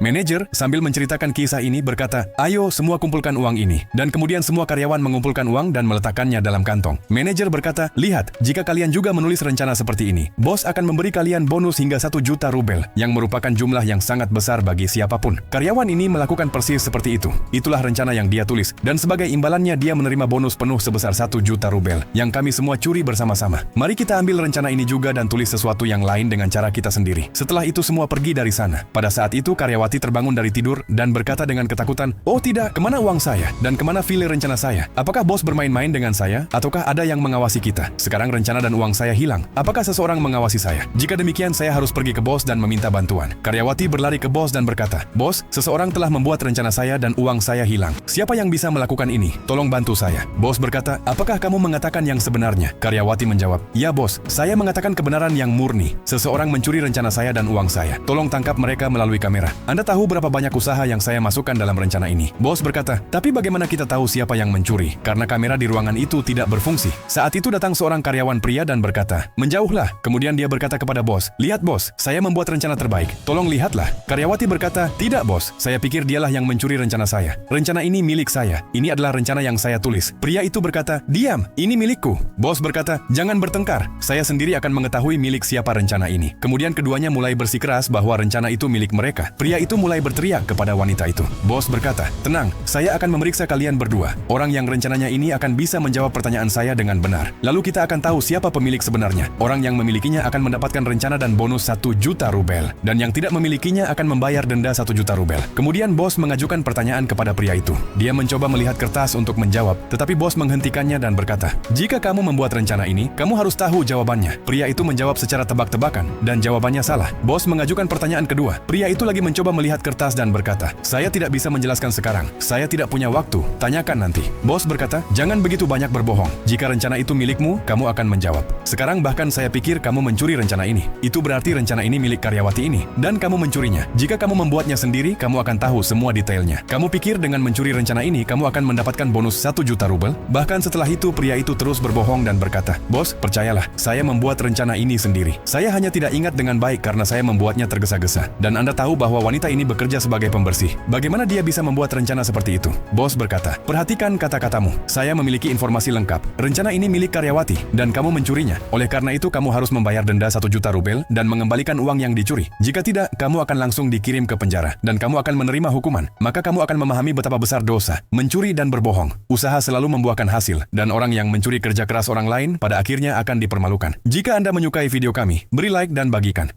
Manajer sambil menceritakan kisah ini berkata, "Ayo semua kumpulkan uang ini." Dan kemudian semua karyawan mengumpulkan uang dan meletakkannya dalam kantong. Manajer berkata, "Lihat, jika kalian juga menulis rencana seperti ini, bos akan memberi kalian bonus hingga 1 juta rubel, yang merupakan jumlah yang sangat besar bagi siapapun." Karyawan ini melakukan persis seperti itu. Itulah rencana yang dia tulis. Dan sebagai imbalannya dia menerima bonus penuh sebesar 1 juta rubel, yang kami semua curi bersama-sama. Mari kita ambil rencana ini juga dan tulis sesuatu yang lain dengan cara kita sendiri. Setelah itu semua pergi dari sana. Pada saat itu karyawati terbangun dari tidur dan berkata dengan ketakutan, "Oh tidak, kemana uang saya? Dan kemana file rencana saya? Apakah bos bermain-main dengan saya? Ataukah ada yang mengawasi kita? Sekarang rencana dan uang saya hilang. Apakah seseorang mengawasi saya? Jika demikian saya harus pergi ke bos dan meminta bantuan." Karyawati berlari ke bos dan berkata, "Bos, seseorang telah membuat rencana saya dan uang saya hilang. Siapa yang bisa melakukan ini? Tolong bantu saya." Bos berkata, "Apakah kamu mengatakan yang sebenarnya?" Karyawati menjawab, "Ya bos, saya mengatakan kebenaran yang murni. Seseorang mencuri rencana saya dan uang saya. Tolong tangkap mereka melalui kamera. Anda tahu berapa banyak usaha yang saya masukkan dalam rencana ini." Bos berkata, "Tapi bagaimana kita tahu siapa yang mencuri? Karena kamera di ruangan itu tidak berfungsi." Saat itu datang seorang karyawan pria dan berkata, "Menjauhlah." Kemudian dia berkata kepada bos, "Lihat bos, saya membuat rencana terbaik. Tolong lihatlah." Karyawati berkata, "Tidak bos, saya pikir dialah yang mencuri rencana saya. Rencana ini milik saya. Ini adalah rencana yang saya tulis." Pria itu berkata, "Diam, ini milikku." Bos berkata, "Jangan bertengkar. Saya sendiri akan mengetahui milik siapa rencana ini." Kemudian keduanya mulai bersikeras bahwa rencana itu milik mereka. Pria itu mulai berteriak kepada wanita itu. Bos berkata, "Tenang, saya akan memeriksa kalian berdua. Orang yang rencananya ini akan bisa menjawab pertanyaan saya dengan benar. Lalu kita akan tahu siapa pemilik sebenarnya. Orang yang memilikinya akan mendapatkan rencana dan bonus 1 juta rubel. Dan yang tidak memilikinya akan membayar denda 1 juta rubel." Kemudian bos mengajukan pertanyaan kepada pria itu. Dia mencoba melihat kertas untuk menjawab, tetapi bos menghentikannya dan berkata, "Jika kamu membuat rencana ini, kamu harus tahu jawabannya." Pria itu menjawab secara tebak-tebakan, dan jawabannya salah. Bos mengajukan pertanyaan kedua. Pria itu lagi mencoba melihat kertas dan berkata, "Saya tidak bisa menjelaskan sekarang. Saya tidak punya waktu. Tanyakan nanti." Bos berkata, "Jangan begitu banyak berbohong. Jika rencana itu milikmu, kamu akan menjawab. Sekarang bahkan saya pikir kamu mencuri rencana ini. Itu berarti rencana ini milik karyawati ini, dan kamu mencurinya. Jika kamu membuatnya sendiri, kamu akan tahu semua detailnya. Kamu pikir dengan mencuri rencana ini, kamu akan mendapatkan bonus 1 juta rubel?" Bahkan setelah itu, pria itu terus berbohong dan berkata, "Bos, percayalah, saya membuat rencana ini sendiri. Saya hanya tidak ingat dengan baik karena saya membuatnya tergesa-gesa. Dan Anda tahu bahwa wanita ini bekerja sebagai pembersih. Bagaimana dia bisa membuat rencana seperti itu?" Bos berkata, "Perhatikan kata-katamu. Saya memiliki informasi lengkap. Rencana ini milik karyawati, dan kamu mencurinya. Oleh karena itu, kamu harus membayar denda 1 juta rubel dan mengembalikan uang yang dicuri. Jika tidak, kamu akan langsung dikirim ke penjara, dan kamu akan menerima hukuman. Maka kamu akan memahami betapa besar dosa, mencuri dan berbohong. Usaha selalu membuahkan hasil, dan orang yang mencuri kerja keras orang lain pada akhirnya akan dipermalukan." Jika Anda menyukai video kami, beri like dan bagikan.